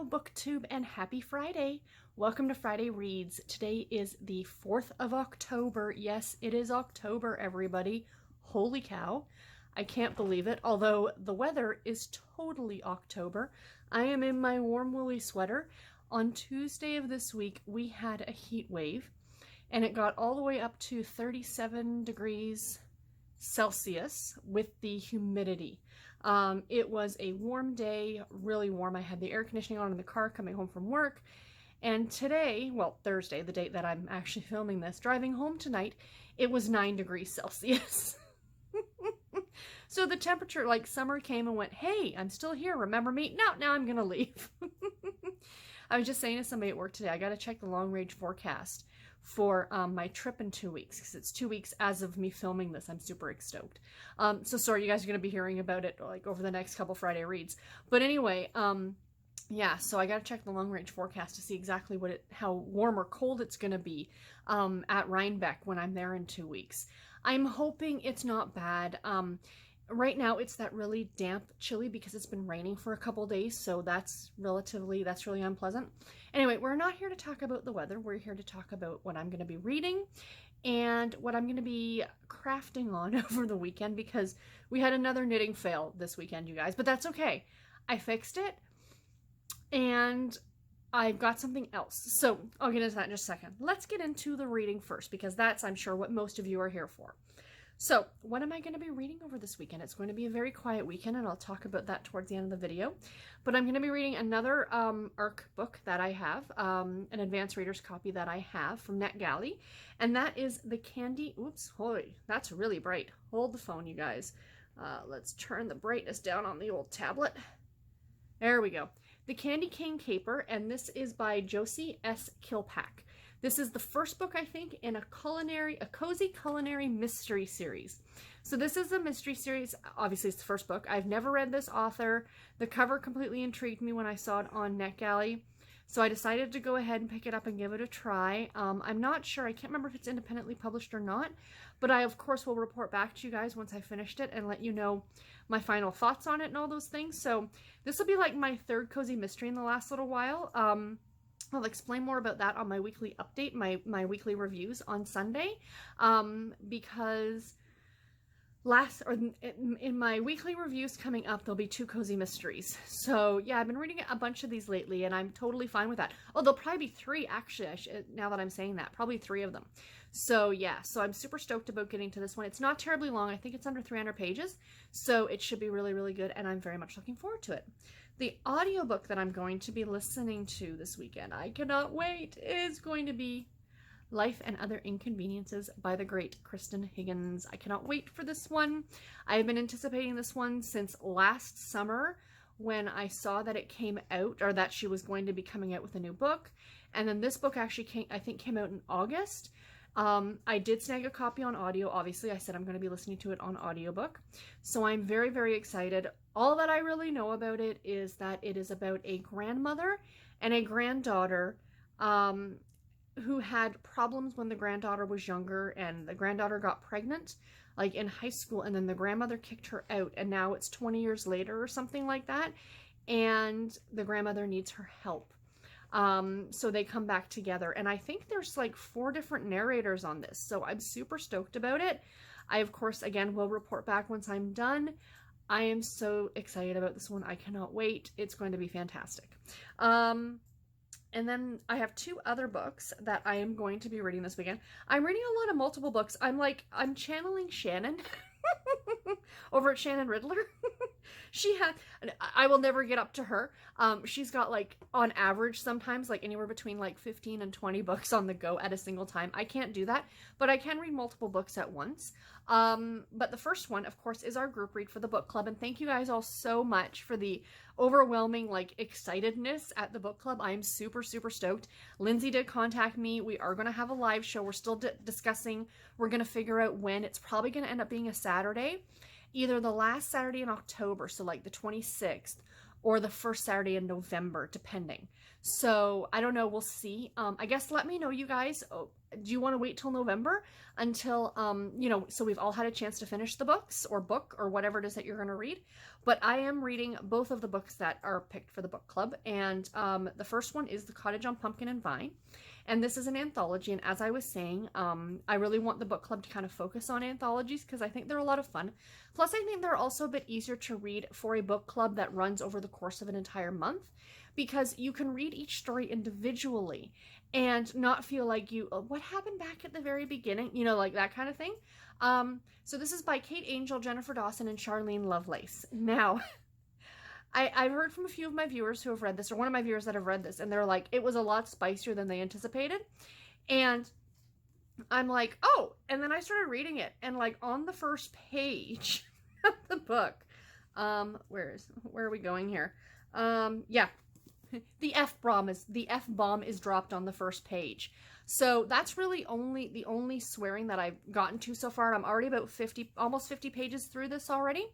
Hello BookTube and happy Friday. Welcome to Friday Reads. Today is the 4th of October. Yes, it is October, everybody. Holy cow. I can't believe it, although the weather is totally October. I am in my warm woolly sweater. On Tuesday of this week, we had a heat wave, and it got all the way up to 37 degrees Celsius with the humidity. It was a warm day, really warm. I had the air conditioning on in the car coming home from work. And today, well, Thursday, the date that I'm actually filming this, driving home tonight, it was 9 degrees Celsius. So the temperature, like summer came and went, hey, I'm still here, remember me? No, now I'm gonna leave. I was just saying to somebody at work today, I gotta check the long range forecast for my trip in 2 weeks, because it's 2 weeks as of me filming this. I'm super stoked. So sorry, you guys are going to be hearing about it like over the next couple Friday reads. But anyway, yeah, so I got to check the long range forecast to see exactly how warm or cold it's going to be at Rhinebeck when I'm there in 2 weeks. I'm hoping it's not bad. Right now it's that really damp, chilly because it's been raining for a couple days, so that's really unpleasant. Anyway, we're not here to talk about the weather. We're here to talk about what I'm going to be reading and what I'm going to be crafting on over the weekend, because we had another knitting fail this weekend, you guys, but that's okay. I fixed it and I've got something else. So I'll get into that in just a second. Let's get into the reading first, because that's, I'm sure, what most of you are here for. So what am I going to be reading over this weekend? It's going to be a very quiet weekend, and I'll talk about that towards the end of the video. But I'm going to be reading another ARC book that I have, an advanced reader's copy that I have from NetGalley, and that is The Candy... Oops, holy, that's really bright. Hold the phone, you guys. Let's turn the brightness down on the old tablet. There we go. The Candy Cane Caper, and this is by Josie S. Kilpack. This is the first book, I think, in a cozy culinary mystery series. So this is a mystery series. Obviously, it's the first book. I've never read this author. The cover completely intrigued me when I saw it on NetGalley. So I decided to go ahead and pick it up and give it a try. I'm not sure. I can't remember if it's independently published or not. But I, of course, will report back to you guys once I finished it and let you know my final thoughts on it and all those things. So this will be like my third cozy mystery in the last little while. I'll explain more about that on my weekly update, my weekly reviews on Sunday, because in my weekly reviews coming up, there'll be 2 cozy mysteries. So yeah, I've been reading a bunch of these lately, and I'm totally fine with that. Oh, there'll probably be 3 actually. Now that I'm saying that, probably 3 of them. So yeah, so I'm super stoked about getting to this one. It's not terribly long. I think it's under 300 pages, so it should be really good, and I'm very much looking forward to it. The audiobook that I'm going to be listening to this weekend, I cannot wait, is going to be Life and Other Inconveniences by the great Kristen Higgins. I cannot wait for this one. I have been anticipating this one since last summer when I saw that it came out, or that she was going to be coming out with a new book. And then this book actually I think came out in August. I did snag a copy on audio. Obviously, I said I'm going to be listening to it on audiobook. So I'm very excited. All that I really know about it is that it is about a grandmother and a granddaughter who had problems when the granddaughter was younger, and the granddaughter got pregnant like in high school, and then the grandmother kicked her out, and now it's 20 years later or something like that, and the grandmother needs her help. So they come back together, and I think there's like 4 different narrators on this, so I'm super stoked about it. I, of course, again, will report back once I'm done. I am so excited about this one. I cannot wait. It's going to be fantastic. And then I have 2 other books that I am going to be reading this weekend. I'm reading a lot of multiple books. I'm channeling Shannon over at Shannon Riddler. I will never get up to her. She's got, like, on average, sometimes like anywhere between like 15 and 20 books on the go at a single time. I can't do that, but I can read multiple books at once. But the first one, of course, is our group read for the book club. And thank you guys all so much for the overwhelming, like, excitedness at the book club. I am super stoked. Lindsay did contact me. We are going to have a live show. We're still discussing. We're going to figure out when. It's probably going to end up being a Saturday, either the last Saturday in October, so like the 26th, or the first Saturday in November, depending. So I don't know. We'll see. I guess let me know, you guys. do you want to wait till November until, you know, so we've all had a chance to finish the books or book or whatever it is that you're going to read? But I am reading both of the books that are picked for the book club. And the first one is The Cottage on Pumpkin and Vine. And this is an anthology. And as I was saying, I really want the book club to kind of focus on anthologies because I think they're a lot of fun. Plus, I think they're also a bit easier to read for a book club that runs over the course of an entire month, because you can read each story individually and not feel like you, what happened back at the very beginning? You know, like that kind of thing. So this is by Kate Angel, Jennifer Dawson, and Charlene Lovelace. Now, I've heard from a few of my viewers who have read this, or one of my viewers that have read this, and they're like, it was a lot spicier than they anticipated. And I'm like, oh, and then I started reading it, and like on the first page of the book, where are we going here? Yeah, the F-bomb is dropped on the first page. So that's really the only swearing that I've gotten to so far. I'm already about almost 50 pages through this already.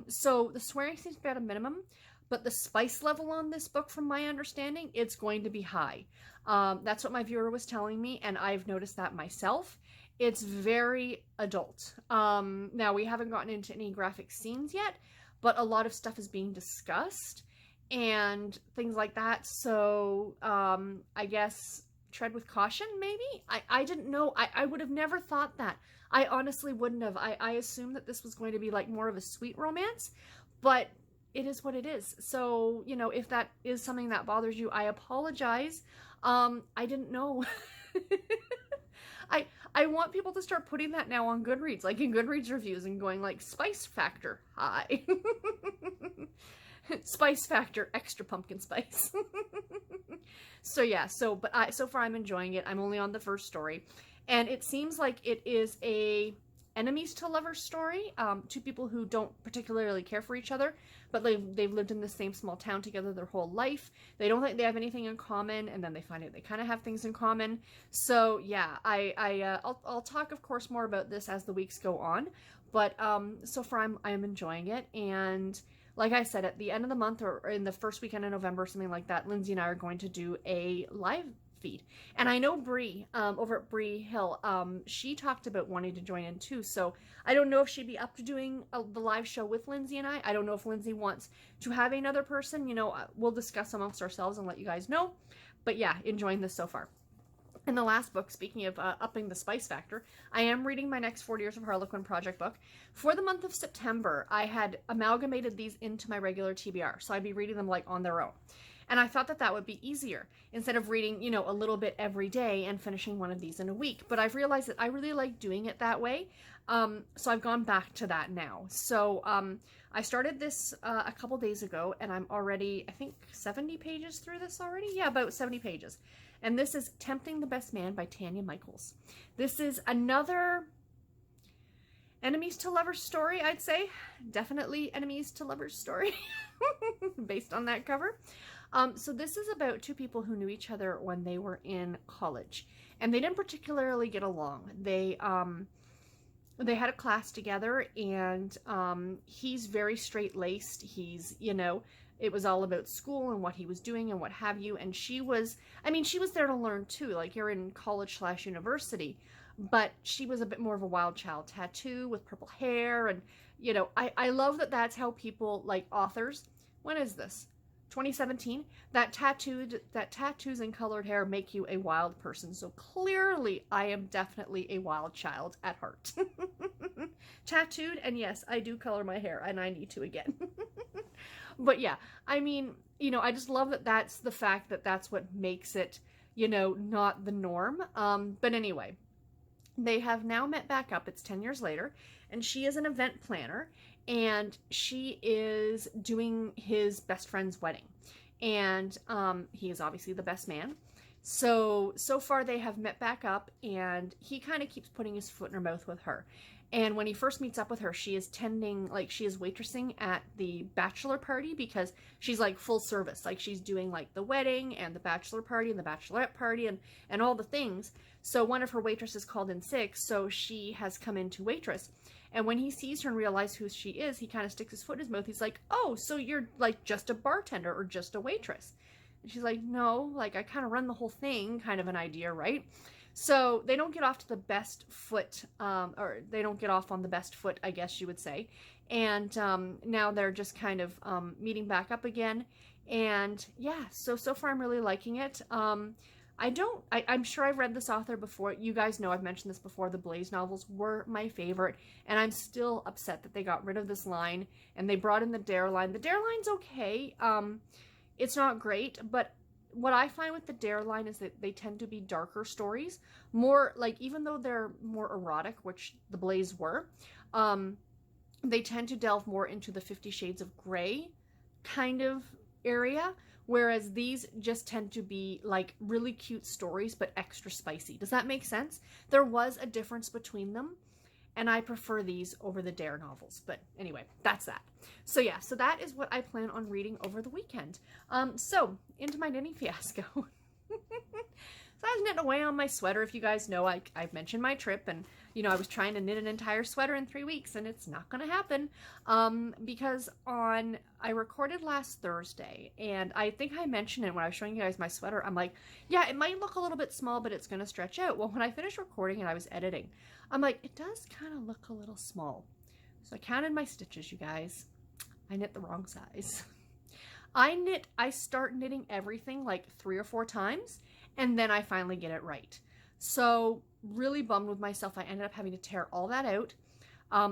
So the swearing seems to be at a minimum, but the spice level on this book, from my understanding, it's going to be high. That's what my viewer was telling me, and I've noticed that myself. It's very adult. Now, we haven't gotten into any graphic scenes yet, but a lot of stuff is being discussed and things like that. So I guess tread with caution, maybe? I didn't know. I would have never thought that. I honestly wouldn't have. I assumed that this was going to be like more of a sweet romance, but it is what it is. So, you know, if that is something that bothers you, I apologize. I didn't know. I want people to start putting that now on Goodreads, like in Goodreads reviews, and going like, spice factor high. Spice factor, extra pumpkin spice. So yeah, but so far I'm enjoying it. I'm only on the first story, and it seems like it is a enemies to lovers story. Two people who don't particularly care for each other, but they've lived in the same small town together their whole life. They don't think they have anything in common, and then they find out they kind of have things in common. So yeah, I'll talk, of course, more about this as the weeks go on. But so far I'm enjoying it, and like I said, at the end of the month or in the first weekend of November, something like that, Lindsay and I are going to do a live feed. And I know Bree, over at Bree Hill, she talked about wanting to join in too. So I don't know if she'd be up to doing the live show with Lindsay and I. I don't know if Lindsay wants to have another person. You know, we'll discuss amongst ourselves and let you guys know. But yeah, enjoying this so far. In the last book, speaking of upping the spice factor, I am reading my next 40 Years of Harlequin project book. For the month of September, I had amalgamated these into my regular TBR, so I'd be reading them like on their own. And I thought that that would be easier, instead of reading, you know, a little bit every day and finishing one of these in a week. But I've realized that I really like doing it that way, so I've gone back to that now. So I started this a couple days ago, and I'm already, I think, 70 pages through this already? Yeah, about 70 pages. And this is Tempting the Best Man by Tanya Michaels. This is another enemies to lovers story, I'd say. Definitely enemies to lovers story based on that cover. So this is about two people who knew each other when they were in college, and they didn't particularly get along. They had a class together, and he's very straight-laced. He's, you know, it was all about school and what he was doing and what have you. And she was there to learn too. Like, you're in college/university, but she was a bit more of a wild child. Tattoo with purple hair, and, you know, I love that that's how people, like authors, when is this? 2017, that tattoos and colored hair make you a wild person. So clearly I am definitely a wild child at heart. Tattooed, and yes, I do color my hair, and I need to again. But yeah, I mean, you know, I just love that that's the fact that that's what makes it, you know, not the norm. But anyway, they have now met back up. It's 10 years later, and she is an event planner, and she is doing his best friend's wedding. And he is obviously the best man. So far they have met back up, and he kind of keeps putting his foot in her mouth with her. And when he first meets up with her, she is she is waitressing at the bachelor party, because she's like full service. Like, she's doing like the wedding and the bachelor party and the bachelorette party and all the things. So one of her waitresses called in sick, so she has come in to waitress. And when he sees her and realizes who she is, he kind of sticks his foot in his mouth. He's like, oh, so you're like just a bartender or just a waitress? And she's like, no, like, I kind of run the whole thing, kind of an idea, right? So they don't get off to the best foot, or they don't get off on the best foot, I guess you would say. And now they're just kind of meeting back up again. And yeah, so far I'm really liking it. I'm sure I've read this author before. You guys know I've mentioned this before. The Blaze novels were my favorite, and I'm still upset that they got rid of this line and they brought in the Dare line. The Dare line's okay. It's not great, but what I find with the Dare line is that they tend to be darker stories. More like, even though they're more erotic, which the Blaze were, they tend to delve more into the 50 Shades of Grey kind of area, whereas these just tend to be like really cute stories but extra spicy. Does that make sense? There was a difference between them, and I prefer these over the Dare novels. But anyway, that's that. So yeah, so that is what I plan on reading over the weekend. So into my knitting fiasco. So I was knitting away on my sweater. If you guys know, I've mentioned my trip, and you know, I was trying to knit an entire sweater in 3 weeks, and it's not going to happen because I recorded last Thursday, and I think I mentioned it when I was showing you guys my sweater. I'm like, yeah, it might look a little bit small, but it's going to stretch out. Well, when I finished recording and I was editing, I'm like, it does kind of look a little small. So I counted my stitches, you guys. I knit the wrong size. I start knitting everything like 3 or 4 times, and then I finally get it right. So really bummed with myself. I ended up having to tear all that out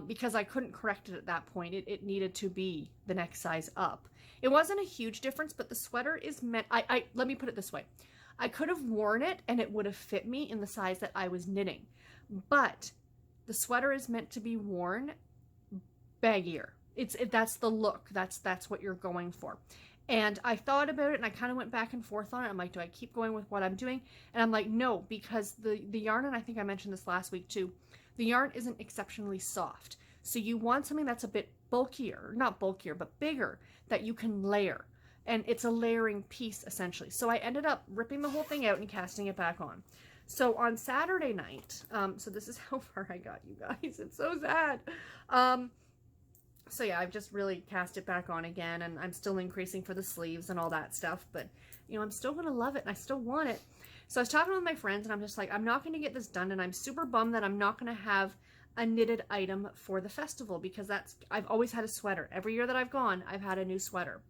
because I couldn't correct it at that point. It needed to be the next size up. It wasn't a huge difference, but the sweater is meant, let me put it this way. I could have worn it and it would have fit me in the size that I was knitting, but the sweater is meant to be worn baggier. That's the look. That's what you're going for. And I thought about it, and I kind of went back and forth on it. I'm like, do I keep going with what I'm doing? And I'm like, no, because the yarn, and I think I mentioned this last week too, the yarn isn't exceptionally soft. So you want something that's a bit bulkier, not bulkier, but bigger, that you can layer. And it's a layering piece, essentially. So I ended up ripping the whole thing out and casting it back on. So on Saturday night, so this is how far I got, you guys. It's so sad. So yeah, I've just really cast it back on again, and I'm still increasing for the sleeves and all that stuff, but you know, I'm still going to love it and I still want it. So I was talking with my friends, and I'm just like, I'm not going to get this done, and I'm super bummed that I'm not going to have a knitted item for the festival, because I've always had a sweater. Every year that I've gone, I've had a new sweater.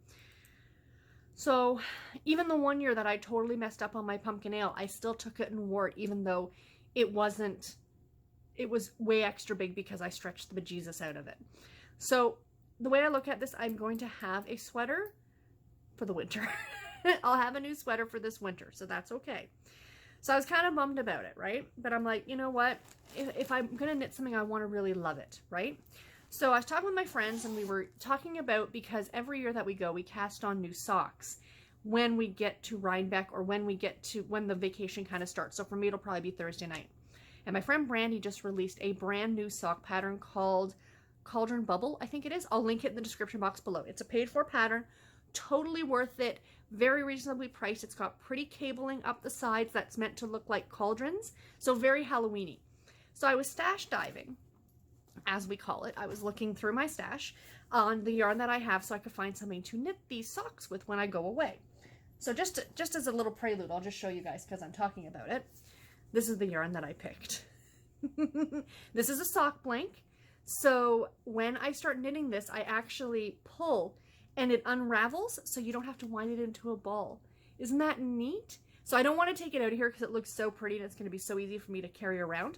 So even the one year that I totally messed up on my pumpkin ale, I still took it and wore it, even though it was way extra big because I stretched the bejesus out of it. So the way I look at this, I'm going to have a sweater for the winter. I'll have a new sweater for this winter, so that's okay. So I was kind of bummed about it, right? But I'm like, you know what? If I'm going to knit something, I want to really love it, right? So I was talking with my friends, and we were talking about, because every year that we go, we cast on new socks when we get to Rhinebeck, or when the vacation kind of starts. So for me, it'll probably be Thursday night. And my friend Brandy just released a brand new sock pattern called Cauldron Bubble, I think it is. I'll link it in the description box below. It's a paid-for pattern, totally worth it, very reasonably priced. It's got pretty cabling up the sides that's meant to look like cauldrons, so very Halloween-y. So I was stash diving, as we call it. I was looking through my stash on the yarn that I have so I could find something to knit these socks with when I go away. So just as a little prelude, I'll just show you guys because I'm talking about it. This is the yarn that I picked. This is a sock blank. So when I start knitting this, I actually pull and it unravels, so you don't have to wind it into a ball. Isn't that neat? So I don't want to take it out of here because it looks so pretty and it's going to be so easy for me to carry around.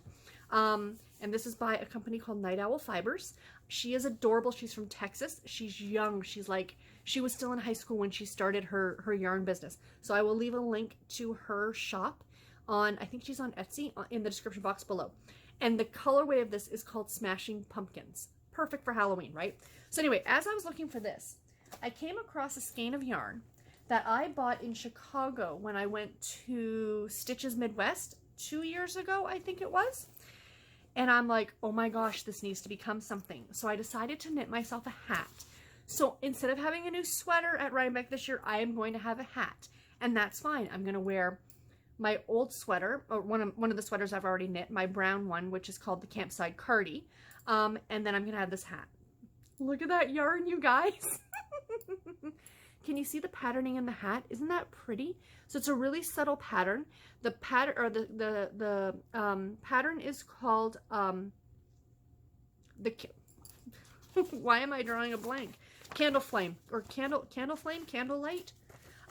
And this is by a company called Night Owl Fibers. She is adorable. She's from Texas. She's young. She was still in high school when she started her yarn business. So I will leave a link to her shop on, I think she's on Etsy, in the description box below. And the colorway of this is called Smashing Pumpkins. Perfect for Halloween, right? So anyway, as I was looking for this, I came across a skein of yarn that I bought in Chicago when I went to Stitches Midwest 2 years ago, I think it was. And I'm like, oh my gosh, this needs to become something. So I decided to knit myself a hat. So instead of having a new sweater at Rhinebeck this year, I am going to have a hat. And that's fine. I'm going to wear my old sweater, or one of the sweaters I've already knit, my brown one, which is called the Campside Cardi. And then I'm going to have this hat. Look at that yarn, you guys. Can you see the patterning in the hat? Isn't that pretty? So it's a really subtle pattern. The pattern, or the pattern is called why am I drawing a blank? Candle flame, or candle flame, candlelight.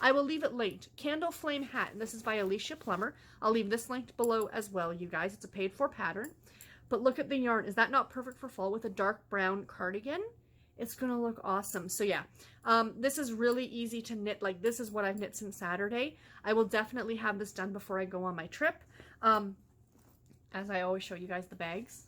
I will leave it linked. Candle flame hat, and this is by Alicia Plummer. I'll leave this linked below as well, you guys. It's a paid for pattern. But look at the yarn. Is that not perfect for fall with a dark brown cardigan? It's going to look awesome. So yeah, this is really easy to knit. Like, this is what I've knit since Saturday. I will definitely have this done before I go on my trip. As I always show you guys the bags.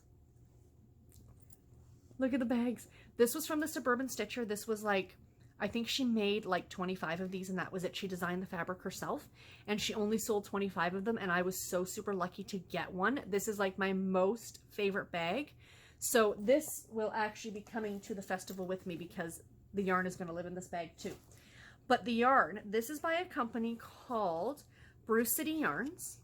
Look at the bags. This was from the Suburban Stitcher. This was like, I think she made like 25 of these and that was it. She designed the fabric herself and she only sold 25 of them, and I was so super lucky to get one. This is like my most favorite bag. So this will actually be coming to the festival with me because the yarn is going to live in this bag too. But the yarn, this is by a company called Brew City Yarns.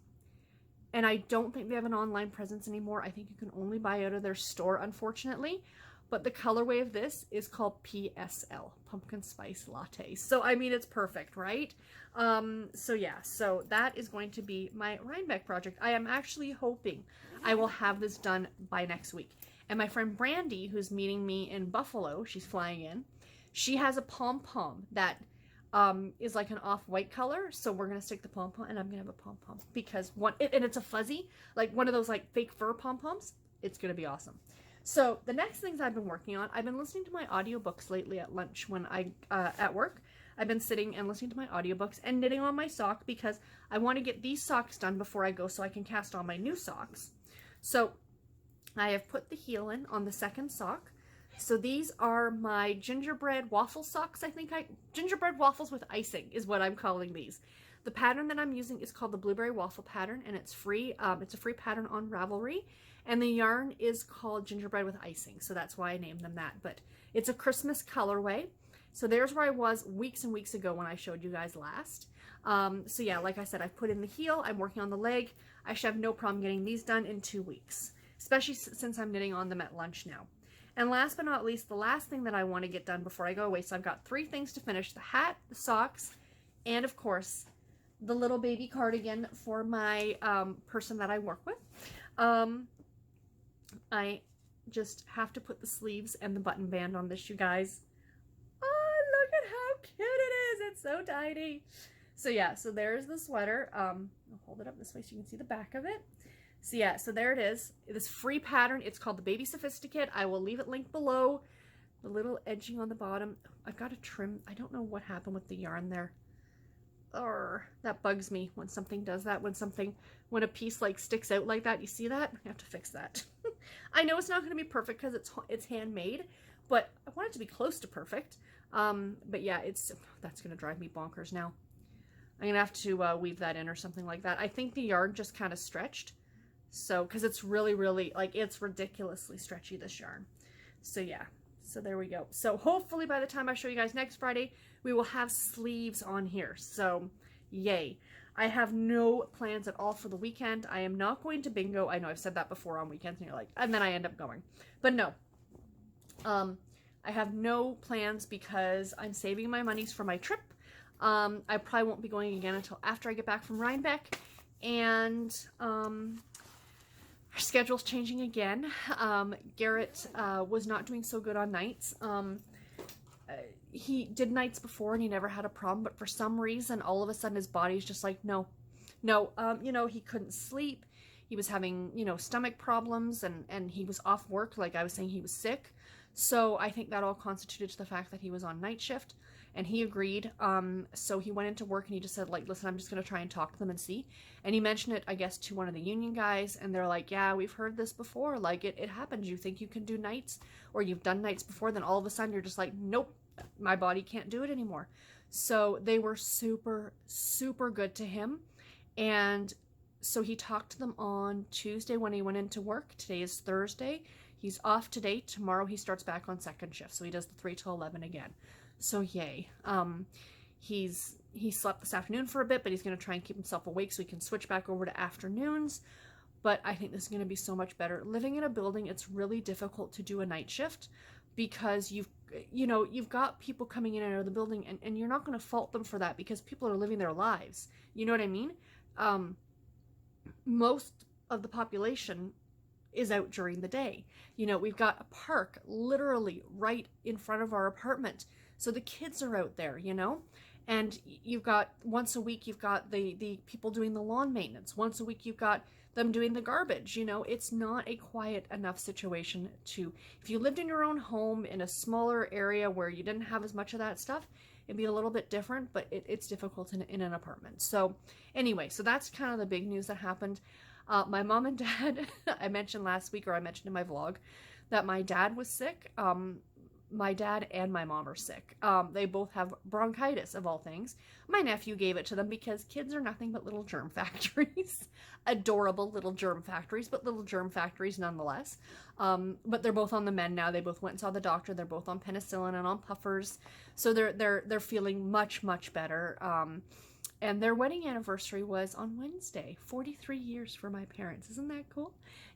And I don't think they have an online presence anymore. I think you can only buy out of their store, unfortunately. But the colorway of this is called PSL, Pumpkin Spice Latte. So, I mean, it's perfect, right? So, yeah. So, that is going to be my Rhinebeck project. I am actually hoping I will have this done by next week. And my friend Brandy, who's meeting me in Buffalo, she's flying in, she has a pom-pom that is like an off-white color. So we're going to stick the pom-pom, and I'm going to have a pom-pom because and it's a fuzzy, like one of those like fake fur pom-poms. It's going to be awesome. So the next things I've been working on, I've been listening to my audiobooks lately at lunch when at work. I've been sitting and listening to my audiobooks and knitting on my sock because I want to get these socks done before I go so I can cast on my new socks. So I have put the heel in on the second sock. So these are my gingerbread waffle socks. Gingerbread waffles with icing is what I'm calling these. The pattern that I'm using is called the Blueberry Waffle pattern, and it's free. It's a free pattern on Ravelry, and the yarn is called Gingerbread with Icing. So that's why I named them that. But it's a Christmas colorway. So there's where I was weeks and weeks ago when I showed you guys last. So yeah, like I said, I've put in the heel. I'm working on the leg. I should have no problem getting these done in 2 weeks, especially since I'm knitting on them at lunch now. And last but not least, the last thing that I want to get done before I go away, so I've got 3 things to finish: the hat, the socks, and of course, the little baby cardigan for my person that I work with. I just have to put the sleeves and the button band on this, you guys. Oh, look at how cute it is. It's so tiny. So yeah, so there's the sweater. I'll hold it up this way so you can see the back of it. So yeah, so there it is. This free pattern. It's called the Baby Sophisticate. I will leave it linked below. The little edging on the bottom. I've got to trim. I don't know what happened with the yarn there. That bugs me when something does that. When a piece like sticks out like that. You see that? I have to fix that. I know it's not going to be perfect because it's handmade, but I want it to be close to perfect. But yeah, that's going to drive me bonkers now. I'm going to have to weave that in or something like that. I think the yarn just kind of stretched. So, because it's really, really, like, it's ridiculously stretchy, this yarn. So, yeah. So, there we go. So, hopefully, by the time I show you guys next Friday, we will have sleeves on here. So, yay. I have no plans at all for the weekend. I am not going to bingo. I know I've said that before on weekends, and you're like, and then I end up going. But no. I have no plans because I'm saving my monies for my trip. I probably won't be going again until after I get back from Rhinebeck. And, our schedule's changing again. Garrett was not doing so good on nights. He did nights before and he never had a problem, but for some reason, all of a sudden his body's just like, no. You know, he couldn't sleep. He was having, you know, stomach problems and he was off work. Like I was saying, he was sick. So I think that all constituted to the fact that he was on night shift. And he agreed. So he went into work and he just said, like, listen, I'm just going to try and talk to them and see. And he mentioned it, I guess, to one of the union guys. And they're like, yeah, we've heard this before. Like, it happens. You think you can do nights or you've done nights before. Then all of a sudden you're just like, nope, my body can't do it anymore. So they were super, super good to him. And so he talked to them on Tuesday when he went into work. Today is Thursday. He's off today. Tomorrow he starts back on second shift. So he does the 3 to 11 again. So yay. He slept this afternoon for a bit, but he's going to try and keep himself awake so he can switch back over to afternoons. But I think this is going to be so much better. Living in a building, it's really difficult to do a night shift. because you've got people coming in and out of the building, and you're not going to fault them for that because people are living their lives. You know what I mean? Most of the population is out during the day. We've got a park literally right in front of our apartment. So the kids are out there, and you've got once a week, you've got the people doing the lawn maintenance. Once a week, you've got them doing the garbage. It's not a quiet enough situation if you lived in your own home in a smaller area where you didn't have as much of that stuff, it'd be a little bit different, but it's difficult in an apartment. So anyway, so that's kind of the big news that happened. My mom and dad, I mentioned last week, or I mentioned in my vlog, that my dad was sick. My dad and my mom are sick. They both have bronchitis, of all things. My nephew gave it to them because kids are nothing but little germ factories. Adorable little germ factories, but little germ factories nonetheless. But they're both on the mend now. They both went and saw the doctor. They're both on penicillin and on puffers. So they're feeling much, much better. And their wedding anniversary was on Wednesday. 43 years for my parents. Isn't that cool?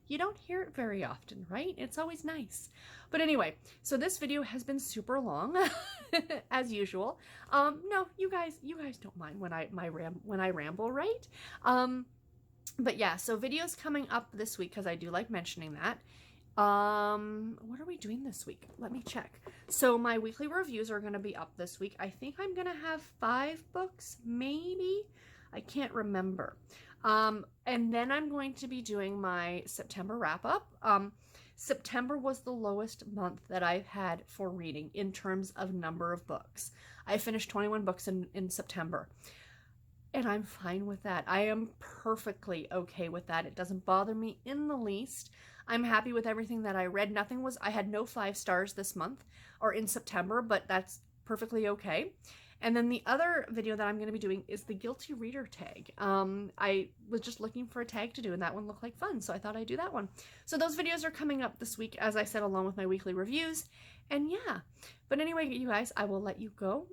You don't hear it very often, right? It's always nice. But anyway, so this video has been super long, as usual. No, you guys don't mind when I ramble, right? But yeah, so videos coming up this week, because I do like mentioning that. What are we doing this week? Let me check. So my weekly reviews are going to be up this week. I think I'm going to have 5 books, maybe. I can't remember. And then I'm going to be doing my September wrap up. September was the lowest month that I've had for reading in terms of number of books. I finished 21 books in September. And I'm fine with that. I am perfectly okay with that. It doesn't bother me in the least. I'm happy with everything that I read. I had no 5 stars this month or in September, but that's perfectly okay. And then the other video that I'm going to be doing is the Guilty Reader tag. I was just looking for a tag to do, and that one looked like fun, so I thought I'd do that one. So those videos are coming up this week, as I said, along with my weekly reviews. And yeah, but anyway, you guys, I will let you go.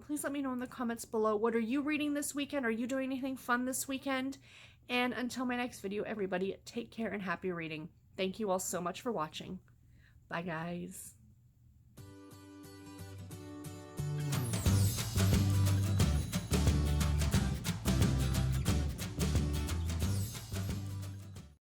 Please let me know in the comments below, what are you reading this weekend? Are you doing anything fun this weekend? And until my next video, everybody, take care and happy reading. Thank you all so much for watching. Bye, guys.